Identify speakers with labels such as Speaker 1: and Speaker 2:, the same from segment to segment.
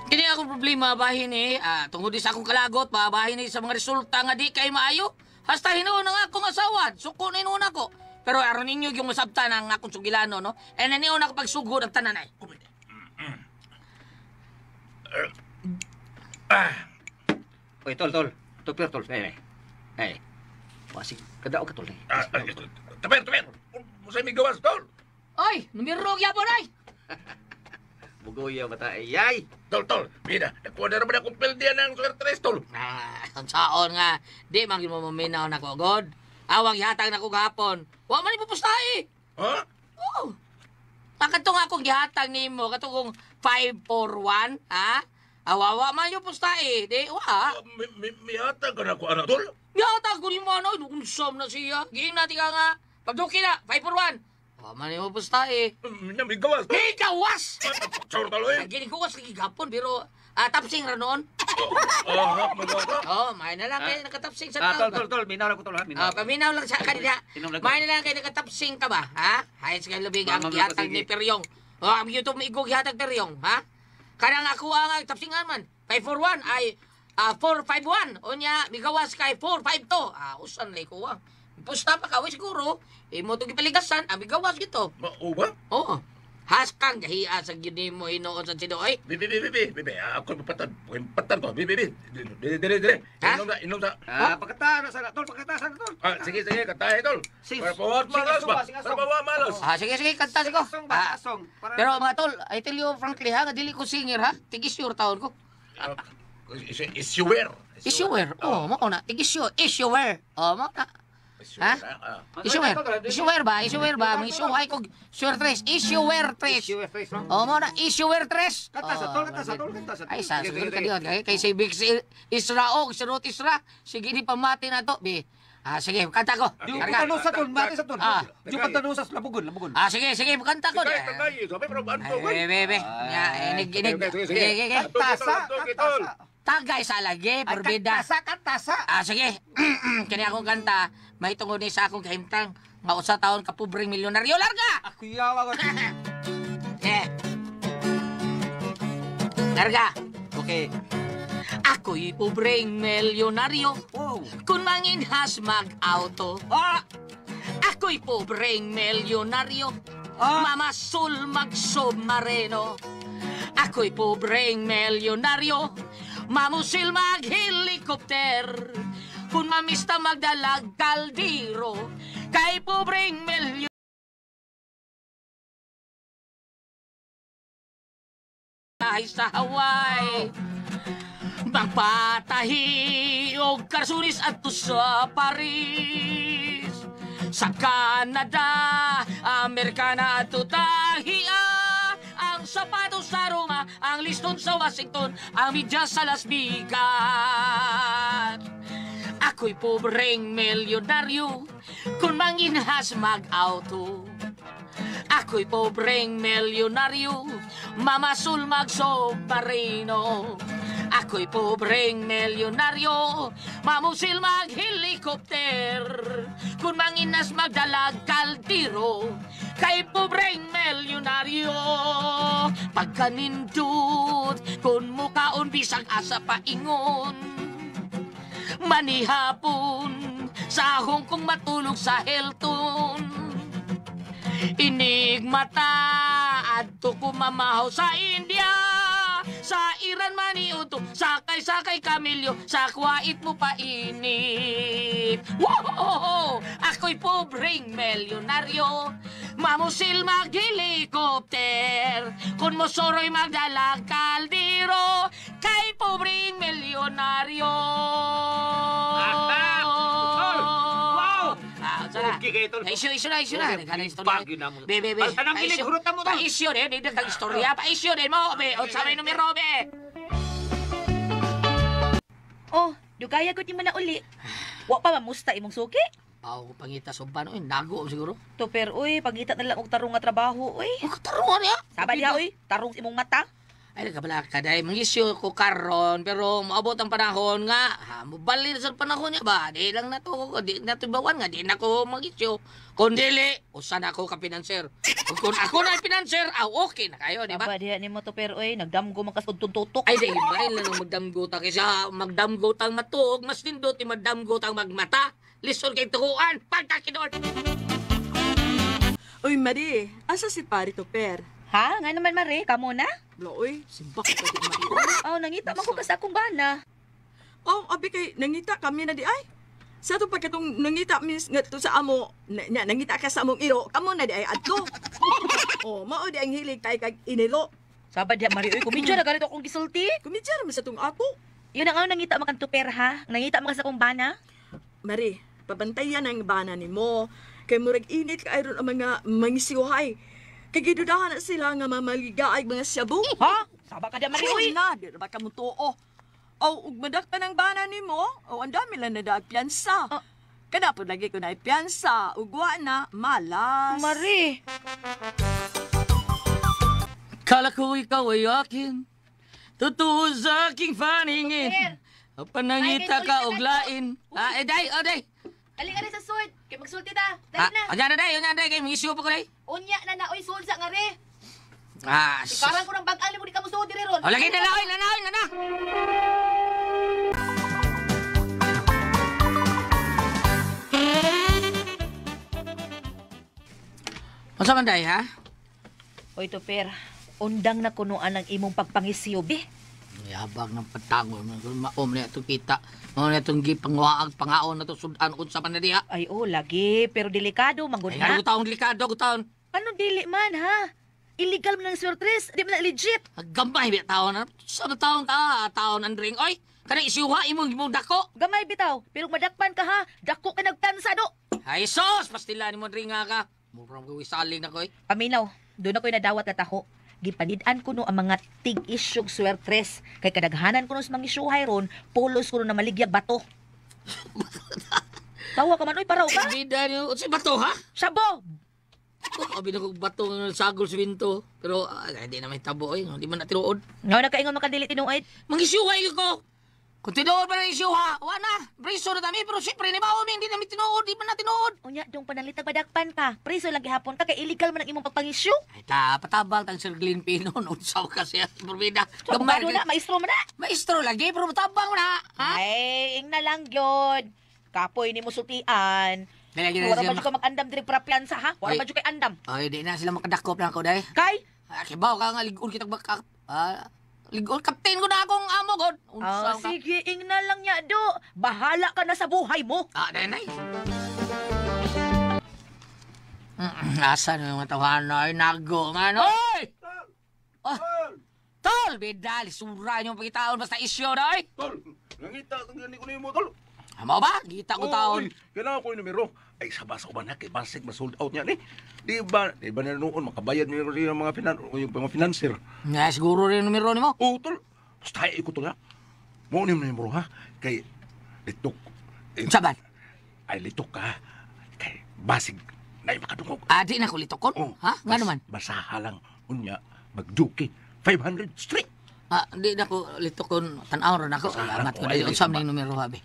Speaker 1: Kini akong problema bahin tungod di sa akong kalagot, bahin sa mga resulta nga di kay maayo. Hasta hinuon nga akong asawa, suko na hinuon ako. Pero aron ninyo yung masabtan ang akong sugilano, no? E naniyon ako pagsugod ang tanan ay.
Speaker 2: Oy, tol. Tupir, tol. Ay. Wasig, kadao ka, tol.
Speaker 3: Taper! Musay may gawas, tol!
Speaker 1: Oy, numirog yapon ay!
Speaker 2: Bugoy ang mata. Ay!
Speaker 3: Tol, mira, nakuha na naman akong peldian ng suertres, tol.
Speaker 1: Ang saon nga, di man mo maminaw na ko, God. Awang gihatag na ko gahapon. Wa man ipupustahi.
Speaker 3: Ha?
Speaker 1: Oo. Katong akong gihatag nimo, katong 541, ha? Awawa man yung pustahi, di, wa.
Speaker 3: May hatag ka na ko, anak, tol?
Speaker 1: Gihatag ko nimo, ano, inunsam na siya. Giing natin ka nga, pagduki na, 541. Wa man yung pustahi.
Speaker 3: May gawas, tol.
Speaker 1: Ikawas!
Speaker 3: Sure, tol, eh.
Speaker 1: Ginikuwas lagi gapon, pero tapsing ra noon.
Speaker 3: Magawa.
Speaker 1: Oh, may na lang kayo nakatapsing sa tao.
Speaker 2: Tol. Minaw lang ko, tol, ha?
Speaker 1: Paminaw lang sa kanila.
Speaker 2: Inom lang ko.
Speaker 1: May na lang kayo nakatapsing ka ba, ha? Hayos kayo labing ang
Speaker 2: Mama,
Speaker 1: gihatag
Speaker 2: sige.
Speaker 1: ni Peryong. Ang YouTube may igog gihatag Peryong, ha? Kanang ako ang tapsingan man. 541 ay 451. O niya, migawas kay 452. Usan lay ko ang. Pusta pa kaway siguro. Imo itong ipaligasan, migawas gito.
Speaker 3: O ba?
Speaker 1: Oo. Haskang gahiya sa gini mo hinoon sa sinoy.
Speaker 3: Bibi. Ako patan ko. Bibi. Dire.
Speaker 1: Ha?
Speaker 3: Inom na.
Speaker 2: Pagkatasan na, tol. Pagkatasan na, tol.
Speaker 3: Sige, katahe, tol. Para pawat malas ba? Para pawat malas.
Speaker 1: Sige, kanta ko.
Speaker 2: Asong.
Speaker 1: Pero mga tol, I tell you frankly ha, dili ko singer ha. Tigis your taon ko.
Speaker 3: Issuer.
Speaker 1: Issuer. Oh, mo na. Tigis your. Issuer. Oh, mo na. Ha? Issuer ba? May isuhay ko. Issuer 3. Issuer 3. Oh, mo na. Issuer 3.
Speaker 2: Kantasa.
Speaker 1: Ay, siguro ka diyon. Kay si Big Isra o, si Ruth Isra. Sige, di pamati na to. Sige, kanta ko.
Speaker 2: Yung pagtanusa, tol. Mati sa tol. Yung pagtanusa, labugon.
Speaker 1: Sige, kanta ko. Bebe. Inig. Sige. Tagay sa lagi, perbida.
Speaker 2: Kantasa.
Speaker 1: Sige. Kani akong kanta, may tungod ni sa akong kahimtang. Nga usa taon ka pobreng milyonaryo. Larga!
Speaker 2: Ako yawa ko.
Speaker 1: Larga!
Speaker 2: Okay.
Speaker 1: Ako'y pobreng milyonaryo.
Speaker 2: Wow.
Speaker 1: Kung manginhas mag-auto. Ako'y pobreng milyonaryo. Mamasul mag-submarino. Ako'y pobreng milyonaryo. Mamusil mag-helikopter. Kung mamista magdalag kaldiro. Kay pobreng milyonaryo. Sa Hawaii. Magpatahi og karsunis adto sa Paris. Sa Canada, Amerikana adto tahiya. Ang sapatos sa Roma, ang liston sa Washington, ang medyas sa Las Vegas. Ako'y pobreng milyonaryo kung manginhas mag-auto. Ako'y pobreng milyonaryo, mamasul mag-submarino. Ako'y pobreng milyonaryo, mamusil mag-helikopter. Kung manginas magdalag kaldiro, kay pobreng milyonaryo. Pagkanindot, kung mukaon bisag asa paingon. Manihapon, sa Hong Kong matulog sa Hilton. Inig mata, adto kumamahaw sa India. Sa Iran maniuto, sakay kamilyo, sa Kuwait mo painip. Wow! Ako'y pobreng milyonaryo, mamusil mag-helikopter. Kung mosoro'y magdalag kaldiro, kay pobreng milyonaryo.
Speaker 2: Okay kayo, tol.
Speaker 1: Issue na. Naghanang istorya.
Speaker 2: Bagyo na mo.
Speaker 1: Be.
Speaker 2: Anong kinigurutan mo, tol?
Speaker 1: Pa-issue din. Hindi nagkang istorya. Pa-issue din mo. Be, o sabay numero, be.
Speaker 4: Oh, dugaya ko di man na uli. Wa pa mamusta imong suki?
Speaker 1: Pangita sumpan. Uy, nago siguro.
Speaker 4: Toper, uy, pagita na lang og tarong nga trabaho, uy.
Speaker 1: Ang katarungan niya.
Speaker 4: Sabad ya, uy, tarong sa imong mata.
Speaker 1: Ay, nagkabala ka dahil mangisyo ko karon pero maabot ang panahon nga. Mabali na sa panahon niya ba? Di lang na to, di na to bawan nga, di na ko mangisyo. Kung dili, usan ako ka pinanser. Kung ako na pinanser, okay na kayo, di ba?
Speaker 4: Aba, diha ni mo to, pero oy, nagdamgo man kas tutok.
Speaker 1: Ay, di ba? Ilan ang magdamgutang kaysa magdamgutang matuog, mas nindot yung magdamgutang magmata. Lison kay tukuan, pagkakinod.
Speaker 5: Uy, Marie, asa si Pari Toper?
Speaker 4: Ha? Nga naman, Mare, kamo na?
Speaker 5: Loy.
Speaker 1: Simbak ka di Marie.
Speaker 4: Oh, nangita man ko kas akong bana.
Speaker 5: Oh, abi kay nangita kami na di ay. Sa to pagkatong nangita mis nga to sa amo, nangita ka sa among iro, kamo na di ay adto. Oh, mao di ang hilig tay kag inilo.
Speaker 4: Sabad diha, Mare, oy, kumidyo na ganito akong gisulti.
Speaker 5: Kumidya naman sa tong ako.
Speaker 4: Yun ang nangita man kan tuper, ha? Nangita man kas akong bana.
Speaker 5: Marie, pabantayan ang bana nimo. Kay murag init ka ayron ang mga mangisiuhay. Kay gidudahan na sila nga mamaligaay mga syabu.
Speaker 4: Ha? Sabak ka diha, Mare, oy.
Speaker 5: Uy na, di na ba ka mo tuo? O, ugmadak ka ng bana ni mo, o ang dami lang na daag piyansa.
Speaker 4: Ah.
Speaker 5: Kada po lagi ko na piyansa, ugwa na, malas.
Speaker 4: Mare.
Speaker 1: Kala ko ikaw ay akin, totoo sa aking paningin. Panangita ka og lain. Day, day.
Speaker 6: Aling ari sa sword. Kay magsulti ta.
Speaker 1: Ah,
Speaker 6: Dali na.
Speaker 1: ayan na day, kay misyo pa ko day.
Speaker 6: Unya na na oy sulsa nga re.
Speaker 1: Sus.
Speaker 6: Karang ko ng bag-ali mo di ka mo suod dire ron.
Speaker 1: O, lagi na na. Masa man day, ha?
Speaker 4: Oy, tuper, undang na kunuan ang imong pagpangisyo, be.
Speaker 1: Yabag ng patago. Maom na ito kita. Maom na itong gipangwaag, pangaon na ito, sudan kung sa panadiha.
Speaker 4: Ay, oh, lagi, pero delikado, manggod
Speaker 1: Ay,
Speaker 4: na.
Speaker 1: ano taong delikado, taon.
Speaker 4: Ano dili man, ha? Illegal man ang surtres, di man na legit.
Speaker 1: Gambay, biya taon na. Sa taon ka, taon ang ring. Oy, kanang isyuha, imong dako.
Speaker 4: Gamay bitaw, pero madakpan ka ha, dako ka nagtansa do.
Speaker 1: Ay, sos! Pastila ni mo ring ka. Murang gawisaling na ko, eh.
Speaker 4: Paminaw, doon ako'y nadawat na taho. Gipanidaan ko no ang mga tig-isyog swertres. Kay kadaghanan ko no sa mga isyuhay ron, pulos ko no na maligyag bato. Tawa ka man, oy, paraw ka.
Speaker 1: Bida niyo, si bato, ha?
Speaker 4: Sabo!
Speaker 1: Abi na kong bato ng sagol sa winto. Pero, hindi na may tabo, eh. Hindi man natirood.
Speaker 4: Ngaw nagkaingon makadili tinuoy.
Speaker 1: Mangisyuhay ko! Kung tinuod pa na isyuha, wala. Preso na kami, pero siyempre, ni Bawa, hindi namin tinuod, di man na tinuod.
Speaker 4: Unya, dong panalitag madakpan ka. Preso lang gihapon ka, kay illegal man ang imong pagpangisyo.
Speaker 1: Ay, patabang tang Sir Glenn Pino, unsaw ka siya, Burbida.
Speaker 4: So, kung ano na, maestro mo na.
Speaker 1: Maestro lagi, pero matabang mo na, ha?
Speaker 4: Ay, ing na lang yun. Kapoy ni mo sutian.
Speaker 1: Lagi na
Speaker 4: Wala
Speaker 1: siya
Speaker 4: man ka mag-andam diri prapiansa, ha? Wala
Speaker 1: Ay.
Speaker 4: man kay andam.
Speaker 1: Ay, di na sila makadakop na ako, day.
Speaker 4: Kay?
Speaker 1: Kibaw ka nga, ligon kitang bakak. Ligon, kapten ko na akong amo, God. Unsaw ka.
Speaker 4: Sige, ing na lang niya, do. Bahala ka na sa buhay mo.
Speaker 1: Day. Asa na yung mga tawanan, ay nago, man. Oy! Oh, tol, bidali, sura niyo pagkitaon, basta isyo, day.
Speaker 3: Tol, nangita ang gani ko na mo, tol.
Speaker 1: Amo ba? Gita ko taon.
Speaker 3: Kailangan ko yung numero. Ay, sabasa ko ba na, kay Basig, ma-sold out niya ni. Di ba na noon, makabayad niyo rin yung mga financer.
Speaker 1: Nga, siguro rin yung numero ni mo.
Speaker 3: Oo, tol. Basta ko to nga. Maunin mo na numero, ha? Kay, litok.
Speaker 1: Saban?
Speaker 3: Ay, litok ka. Kay, Basig, na makadungog.
Speaker 1: Di na kulitok ko.
Speaker 3: Oh,
Speaker 1: Ha? Nga naman?
Speaker 3: Basaha lang. Unya, magduki. 500 straight.
Speaker 1: Di na ko litok ko. Tanaw rin ako.
Speaker 3: Basahan
Speaker 1: Alamat
Speaker 3: ko,
Speaker 1: ko na
Speaker 3: ay,
Speaker 1: yun. Saan na yung numero, habi?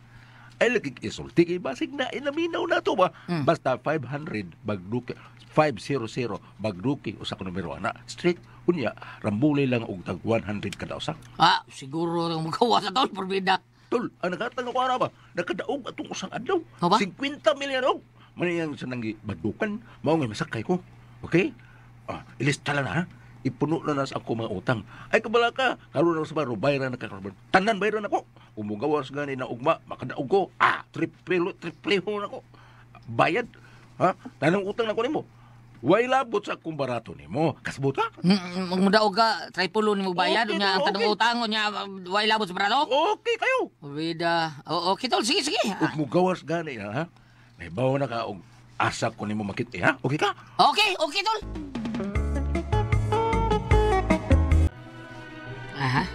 Speaker 3: Ay, lagi isulti kay Basig na inaminaw na to ba? Basta 500 bagduki. 500 bagduki usa ko numero ana. Straight. Unya, rambulay lang og tag 100 kada usa.
Speaker 1: Siguro rin magawa sa taon, porbida.
Speaker 3: Tol, ang nakatang ko ara ba? Nakadaog atong usang adlaw.
Speaker 1: Ano ba?
Speaker 3: 50 milyon og. Maniyang sa nang badukan, mao nga masakay ko. Okay? Ilista lang na ha. Ipuno na sa ako mga utang. Ay kabala ka, karon na sa baro bayran na ka. Tanan bayran ako. Umugawas gani na ugma, makadaog ko. Triple na ko. Bayad. Ha? Tanang utang na ko nimo. Way labot sa akong barato nimo. Kasabot ka?
Speaker 1: Magmudaog ka, try pulo ni mo bayad.
Speaker 3: Okay,
Speaker 1: Ang
Speaker 3: okay.
Speaker 1: tanong utang, way labot sa brado.
Speaker 3: Okay kayo.
Speaker 1: Porbida. Okay, tol. Sige.
Speaker 3: Ug mugawas gani na ha. May bawo na ka og asa ko nimo makit ha. Okay ka?
Speaker 1: Okay, tol. Aha,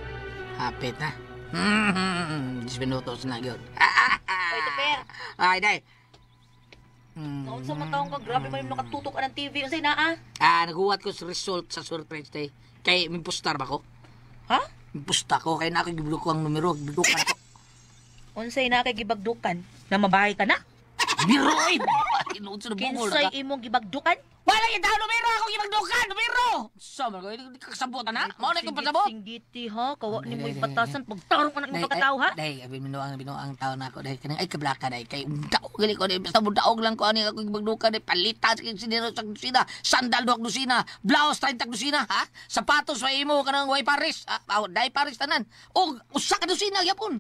Speaker 1: hapit na. 10 minutos na yun.
Speaker 4: Oy, tuper.
Speaker 1: Ay, day.
Speaker 4: Noon sa mga taong ka, grabe man yung nakatutok ka ng TV. Unsay naa?
Speaker 1: Naguwat ko sa result sa surprise day. Kay may postar ba ko?
Speaker 4: Ha?
Speaker 1: Pusta ko, kaya na ako gibulok ko ang numero, gibudukan ko.
Speaker 4: Unsay na kay gibagdukan? Na mabahay ka na?
Speaker 1: Biro, oy! Tinuod sa nabungol na ka.
Speaker 4: Kinsay imong gibagdukan?
Speaker 1: Wala yung tao, numero! Ako gibagdukan, numero! Sama ko, hindi ka kasabutan ha? Mao na ikong pasabot?
Speaker 4: Singgiti ha, kawa ni mo ipatasan pagtarong ka na imong pagkatao ha?
Speaker 1: Day, binuang tao na ako, day. Kanang ay kablaka, day. Kay daog gali ko, day. Basta mo daog lang ko, ani ako gibagdukan, day. Palita sa sinero sa dusina. Sandal duwag dusina. Blouse 30 dusina, ha? Sapatos, way imo, kanang way Paris. Day Paris tanan. O, usa ka dusina, yapon.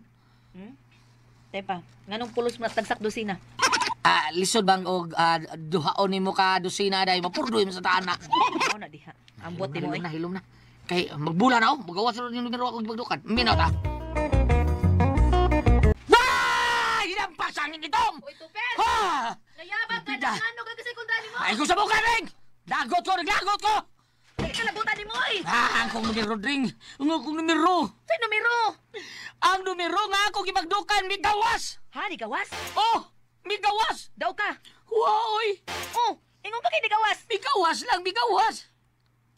Speaker 4: Tepa, nganong pulos mo tagsak dosina?
Speaker 1: Lisod bang og duhaon nimo ka dusina, day. Mapurdoy mo sa taana.
Speaker 4: Ako na diha. Ambot din mo eh.
Speaker 1: Hilom na. Kay magbula na ako. Magawas rin yung numero ako gibagdukan. Minaw ta. Hinampasan ni Gitom!
Speaker 6: Uy, Tuper!
Speaker 1: Ha!
Speaker 6: Nayabang ka
Speaker 1: Bida.
Speaker 6: na ano ka kasi kontrali mo.
Speaker 1: Ay, ko sa buka ring! Dagot ko! Naglagot ko!
Speaker 4: Ay, kalabutan ni mo eh!
Speaker 1: Ang kong numero ring! Ang akong numero!
Speaker 4: Sa numero?
Speaker 1: Ang numero nga ako gibagdukan! May gawas!
Speaker 4: Ha, di gawas?
Speaker 1: Oh! May gawas!
Speaker 4: Daw ka?
Speaker 1: Wow!
Speaker 4: Oh, ingon ka kay di gawas?
Speaker 1: May gawas lang! May gawas!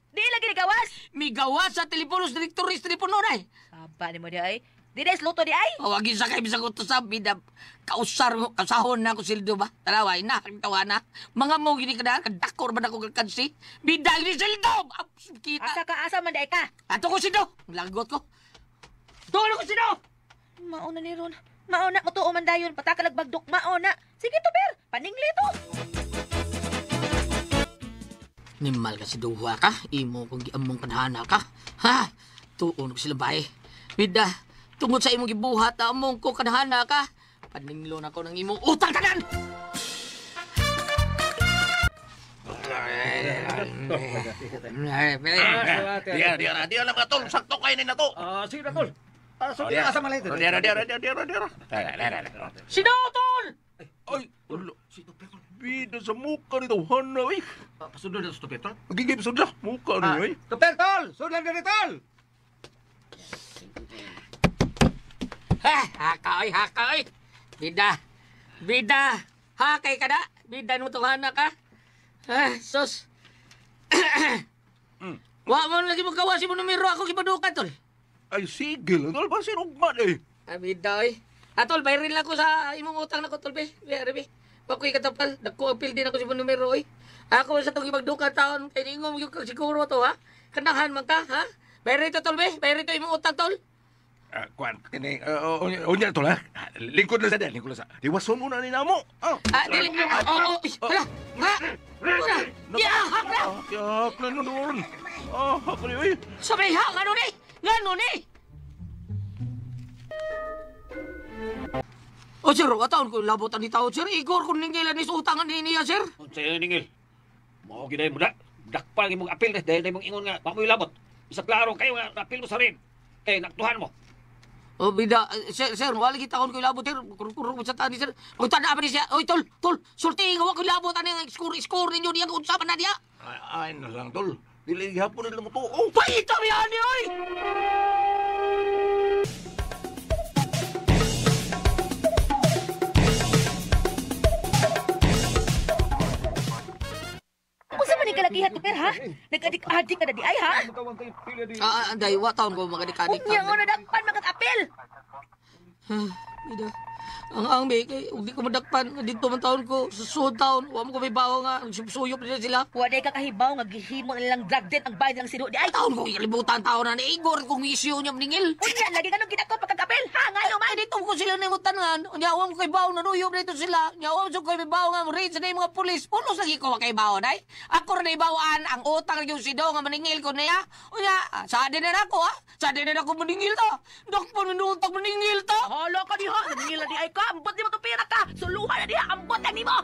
Speaker 4: Di lagi di gawas?
Speaker 1: May gawas sa teleponos direktoris telepono na eh!
Speaker 4: Saba ni mo di ay. Di des luto di ay.
Speaker 1: Pawagin sa kay bisag ko sa bida kausar kasahon na ko sildo ba talaway na tawa na mga mo gini kada kadakor ba ako kansi bida ni sildo kita
Speaker 4: Asa ka asa man di ay ka?
Speaker 1: ato ko sildo lagot ko tulo ko sildo
Speaker 4: Mauna ni Ron. Mauna mo tuo man dayon patakalag bagdok mauna. Sige to ber, paningli to.
Speaker 1: nimal ka si duwa ka imo kung giamong kanhana ka ha tuon ko sila bay bida tungod sa imong gibuhat among ko kanhana ka paninglo na ko ng imong utang tanan
Speaker 3: Diya na mga tol, sakto kayo na to.
Speaker 2: Sige na, tol. So,
Speaker 3: Diya,
Speaker 2: asa man lang ito.
Speaker 3: Diya.
Speaker 1: Sino tol
Speaker 3: Ay, ulo. Bida sa muka nito, hana, ay.
Speaker 2: Pasundod na sa Tuper, tol.
Speaker 3: Magigib sa muka niyo, ay.
Speaker 2: Tuper, tol! Sundan na tol!
Speaker 1: Haka oy. Bida. Hakay ka na. Bida mo tuhana ka. Sus. Wa mo lagi magkawas mo numero ako gipadukan tol.
Speaker 3: Ay, sige lang, tol. Basin ugman, eh.
Speaker 1: Bida oy. Tol, bayarin lang ko sa imong utang na ko tol be. Be. Pakoy katapal, dako apil din ako sa imong numero oy. Ako sa tong ibagdukan taon kay ningom yung siguro to ha. Kanahan man ka ha. Bayarin to tol be. Bayarin to imong utang tol.
Speaker 3: Kwan, kini, unya tol, ha? Lingkod na sa lingkod na sa. Iwason muna ni namo.
Speaker 1: Dili. Hala. Ha. Wala. Hak na.
Speaker 3: Yak na nun. Hak na, ay.
Speaker 1: Sabay ha, ngano ni? O sir, ataon ko labotan ni tao sir. Igor kung ningilan ni sa utangan ni niya sir.
Speaker 2: Sa'yo, Ningil. Mao giday mo da. Dakpal imong apil dahil imong ingon nga pamoy labot. Isa klaro kayo nga apil mo sa rin. Kay naktuhan mo.
Speaker 1: O bida, sir, wala kita ko labot sir. Kurang mo sa tani sir. O tanda pa ni siya. Oy tol, sulti nga ko labot ani score ninyo niya kung usapan na diya.
Speaker 3: Ay, na lang, tol. Dili hapon nila mo to. Oh,
Speaker 1: Paita mi ani oy.
Speaker 4: Unsa man ni kalagihan to ber ha? Nag-adik-adik ka na di ay ha?
Speaker 1: Anday, wa taon ko magadikadik.
Speaker 4: Unya nga na dakpan magkakapil.
Speaker 1: Bida. Ang kay hindi ko madakpan dito man taon ko sa suod taon. Wa mo ko may bawo nga suyop nila sila.
Speaker 4: Wa day ka kahibaw nga gihimo nilang drug den ang bayad ng sino di ay.
Speaker 1: Taon ko ikalibutan taon na ni Igor kung isyu niya maningil.
Speaker 4: Unya lagi kanong ginako pagkakapil. Ha ngayo man.
Speaker 1: Dito ko sila nangutangan. Nyawam ko kay bawo na nuyop dito sila. Nyawam ko kay bawo nga raid sa mga pulis. Pulos lagi ko kay bawo day. Ako ra ibawaan ang utang yung sido nga maningil ko niya. Unya, sa din na ako ha. Sa din na ako maningil to. Dok pa minutang maningil to.
Speaker 4: Hala ka diha, nangila di ay ka, ambot di mo to pira ka. Suluhan na diha, ambot yan nimo.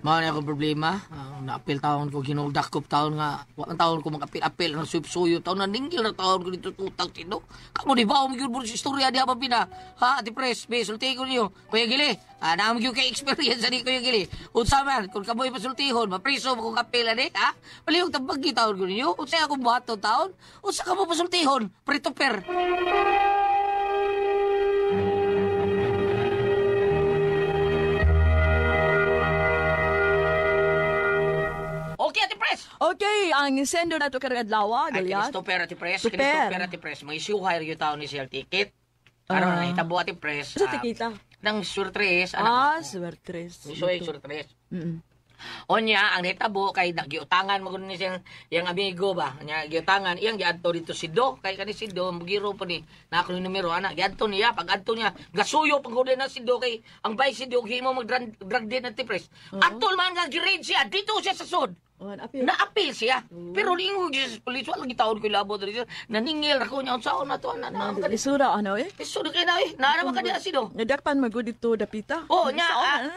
Speaker 1: Mao na akong problema. Naapil taon ko, ginuldak ko taon nga. Wakang taon ko mag-apil-apil ng suyop-suyop. Taon na ninggil na taon ko dito tutang sino. Kamu di ba, umigil mo sa istorya di apa pina. Ha, ati pres, be, sulti ko niyo. Kuya Gili, naamig kay experience ni Kuya Gili. Unsa man, kung kamoy pasultihon, mapriso mo kong kapila ni, ha? Palihog tabagi taon ko niyo. Unsa akong buhaton taon? Unsa ka mo pasultihon? Prito per.
Speaker 5: Okay, ang sendo na to karong adlaw,
Speaker 1: Ay,
Speaker 5: Galian.
Speaker 1: kinistopera ti Pres.
Speaker 5: Super.
Speaker 1: Kinistopera ti Pres. May isuhay yung tao ni siya ticket. Aron na hitabo ti Pres.
Speaker 5: Sa tikita.
Speaker 1: Nang surtres.
Speaker 5: Swertres.
Speaker 1: Isuhay surtres.
Speaker 5: Mm.
Speaker 1: Onya, ang hitabo kay nagiutangan mo ni siyang yang amigo ba. Nya giutangan iyang giadto dito si Do. Kay kani si Do mugiro pa ni na ako ni numero ana. Giadto niya pag adto niya gasuyo pag huli na si Do kay ang bay si Do himo mag drug din at Pres. Atol man nga girade siya dito siya sa sud.
Speaker 5: Apil.
Speaker 1: Na-appeal siya. Pero lingo sa polis, wala gitaon ko labo dito. Naningil ako niya, unsaon na to,
Speaker 5: Isura, ano eh?
Speaker 1: Iso na kayo na eh. Naaraman ka niya, Sido.
Speaker 5: Nadakpan magod dito, dapita.
Speaker 1: Oo, niya,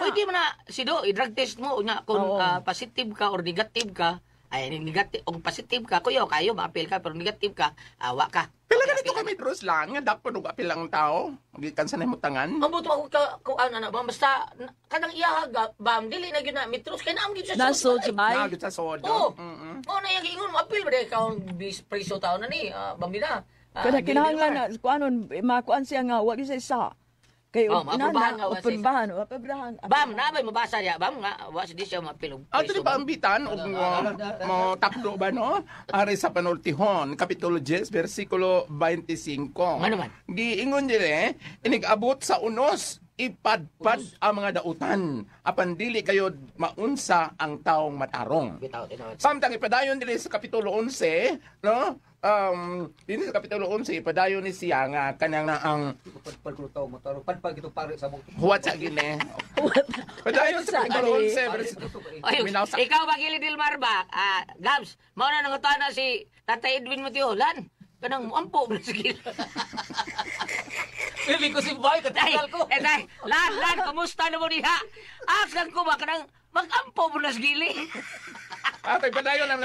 Speaker 1: pwede mo na, Sido, i-drug test mo, niya, kung
Speaker 5: Oo.
Speaker 1: positive ka or negative ka, ay, negative, kung positive ka, kayo, ma-appeal ka, pero negative ka, awa ka.
Speaker 7: Pila ganito kami Dros lang, nga dapat og apil ang tao, gikan sa nahimutangan.
Speaker 1: Mabuto ako kung ano, basta, kanang iyahaga, bam, dili na yun na, mitros, kaya naam yun siya
Speaker 5: Nasod sa bay.
Speaker 7: Nagit sa sod.
Speaker 1: Oo. Oo na yung ingon, ma-appeal ba dahil ka ang preso tao na ni, bambina.
Speaker 5: Kada kinahanglan na, kuanon, makuan siya nga, wag siya isa. Kay
Speaker 1: maaprubahan nga, wag siya isa.
Speaker 5: Aprobahan.
Speaker 1: Bam, nabay mabasa niya, bam nga, wa si di siya ma-appeal.
Speaker 7: Ato di ba ambitan og mo takdo ba no? Ari sa panultihon, kapitulo 10 bersikulo 25.
Speaker 1: Ano man?
Speaker 7: Giingon dire, inigabot sa unos ipadpad ang mga dautan apan dili kayo maunsa ang taong matarong.
Speaker 1: Bitaw, tinawag.
Speaker 7: Samtang ipadayon dili sa kapitulo 11, no? Dili sa kapitulo 11 ipadayon ni siya nga kanang na ang huwat sa gine. Padayon sa kapitulo 11
Speaker 1: Ay,
Speaker 7: Minausa.
Speaker 1: ikaw ba Gilidil Marba? Gabs, mao na nangutan na si Tatay Edwin Matiolan. Kanang muampo ba sige. Pili ko si Boy, katagal ko. Lan, kumusta na mo diha? Aksan ko ba kanang mag-ampo mo na sa gili?
Speaker 7: At padayon ang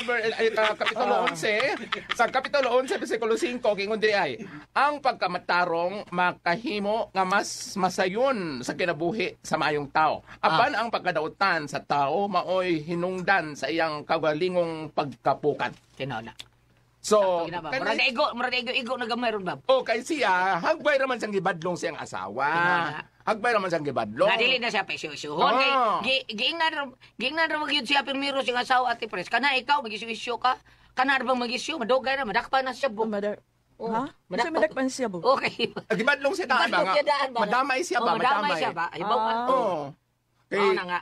Speaker 7: kapitulo 11. Sa kapitulo 11, versikulo 5, kingon di ay, ang pagkamatarong makahimo nga mas masayon sa kinabuhi sa maayong tao. Apan ang pagkadautan sa tao, maoy hinungdan sa iyang kagalingong pagkapukat.
Speaker 1: Tinola.
Speaker 7: So,
Speaker 1: Murad igo na gamay ron, Bab.
Speaker 7: kay siya, hagbay raman siyang gibadlong siyang asawa. Hagbay raman siyang gibadlong.
Speaker 1: Nadili na siya peso-isuhon. Giingnan ra magyud siya pirmiro siyang asawa ati Pres. Kana ikaw mag-isyu ka? Kana ra bang mag-isyu? Madugay na, madakpa na siya bu.
Speaker 5: Ha? Kasi madakpan siya bu.
Speaker 1: Okay.
Speaker 7: Gibadlong siya daan ba
Speaker 1: Gibadlong
Speaker 7: nga?
Speaker 1: siya daan ba?
Speaker 7: Madamay siya ba?
Speaker 1: Madamay siya ba? Ibaw ka.
Speaker 7: Oo.
Speaker 1: Oo na nga.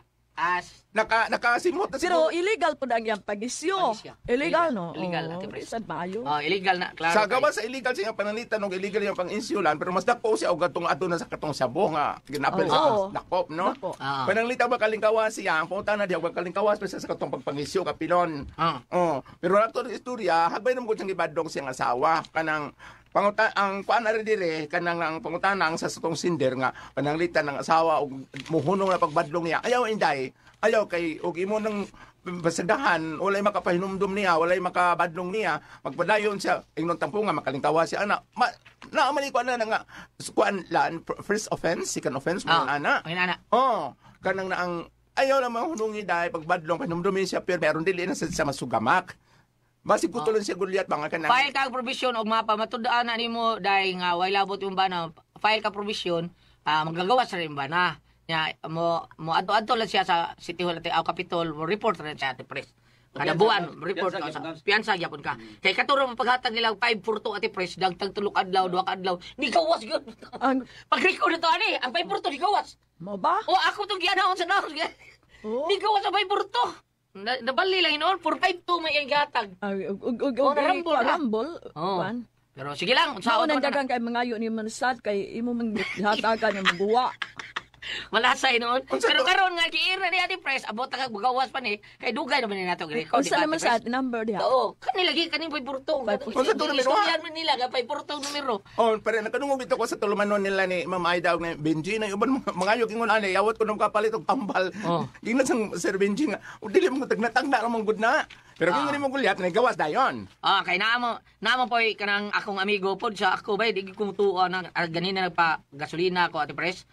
Speaker 7: Nakasimot na
Speaker 5: Pero illegal po na ang pagisyo.
Speaker 1: Pagisyo.
Speaker 5: Illegal, no?
Speaker 1: Illegal, Ate Pres.
Speaker 5: Sad maayo.
Speaker 1: Oh, illegal na. Klaro.
Speaker 7: sa gawa sa illegal siya panalitan og illegal yung pang-insulan pero mas dako siya og gatong ato na sa katong sabo nga ginapil
Speaker 5: Oo.
Speaker 7: sa dakop no.
Speaker 5: Dako.
Speaker 7: Pananglita ba kalingkawas siya ang punta na diya og kalingkawas pa siya sa katong pagpangisyo kapilon.
Speaker 1: Ah.
Speaker 7: Oh, pero ato istorya hagbay namo gud siyang gibadong siyang asawa kanang ang kuan na rin dire kanang ang pangutanang sa sutong sinder nga pananglitan ng asawa og muhunong na pagbadlong niya ayaw inday ayaw kay og imo nang basagahan walay makapahinumdum niya walay makabadlong niya magpadayon siya ingnon tampo nga makalingkawa siya ana naamali ko na nga kuan lan first offense second offense mo ana
Speaker 1: Ay nana.
Speaker 7: kanang na ang ayaw na mahunungi dahil pagbadlong panumdumin siya pero meron dili na siya masugamak basig ko tulon siya gulyat mga kanang
Speaker 1: File ka provision og mapa matudaan na nimo dahil nga way labot yung bana. File ka provision, magagawas rin ba na. Ya mo adto lang siya sa City Hall at Capitol, mo report rin siya at press. Kada buwan report ka sa piyansa gyapon ka. Kay katuro mo paghatag nila 542 at press dagtag tulok adlaw, duha ka adlaw. Ni gawas gyud. Pag-record ito ani, ang 542 ni gawas.
Speaker 5: Mo ba?
Speaker 1: O ako tong gianahon sa naon. Ni gawas ang 542. Nabali lang inoon 452 may ang gatag.
Speaker 5: Rambol. Kuan.
Speaker 1: Pero sige lang,
Speaker 5: Sa
Speaker 1: unsaon
Speaker 5: unang
Speaker 1: man
Speaker 5: dagang kay mangayo ni Mansad kay imo man hatagan yung maguwa.
Speaker 1: malasay noon. Pero karon nga giira ni Ate Press, abot ka magawas pa ni kay dugay naman ni nato record.
Speaker 5: Unsa naman sa number diha?
Speaker 1: Oo, kani lagi kani pay purtong.
Speaker 7: Unsa to numero?
Speaker 1: Istoryan man nila nga pay purtong numero.
Speaker 7: pero nakadungog ito ko sa tulumanon nila ni Ma'am Aida na Benji na uban mga yo kingon ani yawat ko nang kapalit og tambal. Gingnan sang Sir Benji nga dili mo tagnatagna ramang gud na. Pero kung ni mo gulyat na gawas dayon.
Speaker 1: Kay namo poy kanang akong amigo pod sa ako bay di kumutuo na ganina nagpa gasolina ko Ate Press.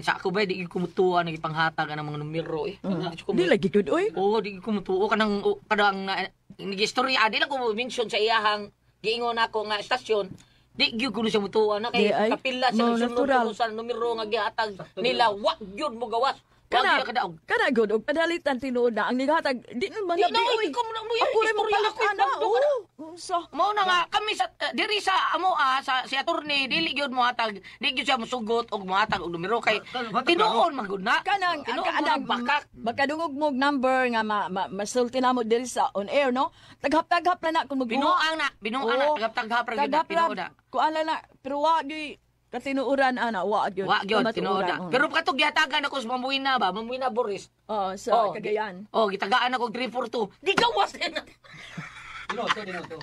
Speaker 1: Sa ako bay di kumutuo nang ipanghatag ng mga numero eh.
Speaker 5: Di lagi gud oy.
Speaker 1: Oo, di kumutuo kanang kadang nag-istorya di lang ko mention sa iyahang giingon ako nga estasyon. Di gyud kuno siya mutuo na kay kapila siya sunod sa numero nga gihatag nila wa gyud mo gawas. Kana kadaog.
Speaker 5: Kana good og padalitan tinuod na ang nigatag di naman
Speaker 1: Di
Speaker 5: labi
Speaker 1: na
Speaker 5: oy.
Speaker 1: ikaw mo na mo
Speaker 5: Ako rin mapalit ana. Unsa?
Speaker 1: Mao na nga kami sa diri sa amo sa si attorney dili gyud mo hatag di gyud siya mosugot og mohatag og numero kay tinuon man gud na.
Speaker 5: Kanang
Speaker 1: tinuon
Speaker 5: kanang
Speaker 1: mo bakak.
Speaker 5: makadungog mo og number nga masulti na mo diri sa on air no. Taghap-taghap na na kun magbuha.
Speaker 1: Binuang na tagap-taghap ra gyud tinuod na.
Speaker 5: Kuala na pero wa gyud katinuuran ana wa gyud.
Speaker 1: Wa gyud tinuod na.
Speaker 5: Matuuran,
Speaker 1: Pero katong gihatagan ako sa Mamuina ba, Mamuina Boris.
Speaker 5: sa Cagayan.
Speaker 1: Gitagaan ako 342. Di gawas na. Dinoto.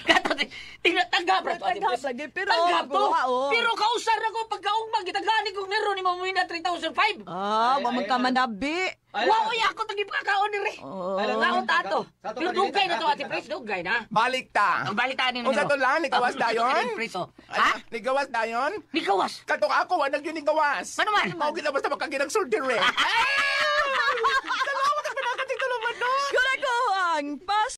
Speaker 1: Kato tinatagap ra to.
Speaker 5: Taghap lagi pero
Speaker 1: Tanggap to.
Speaker 5: oo.
Speaker 1: Pero kausar ako pagkaugma gitagaan ko nero ni Mamuina 3005.
Speaker 5: wa man ka manabi.
Speaker 1: Wow, ay ako tagi pagkaon ni re.
Speaker 5: Oo.
Speaker 1: Alam nga tato. Pero dugay na to ati Pres, dugay na.
Speaker 7: Balik ta.
Speaker 1: Ang balitaan ni
Speaker 7: O sa to lang, nigawas dayon?
Speaker 1: Ha?
Speaker 7: Nigawas dayon?
Speaker 1: Ni gawas.
Speaker 7: Katok ako, wala yun nigawas.
Speaker 1: Ano man?
Speaker 7: Mao gina basta makaginagsul dire. Salamat ang pinakating tuluman no.
Speaker 5: Kung ako ang pas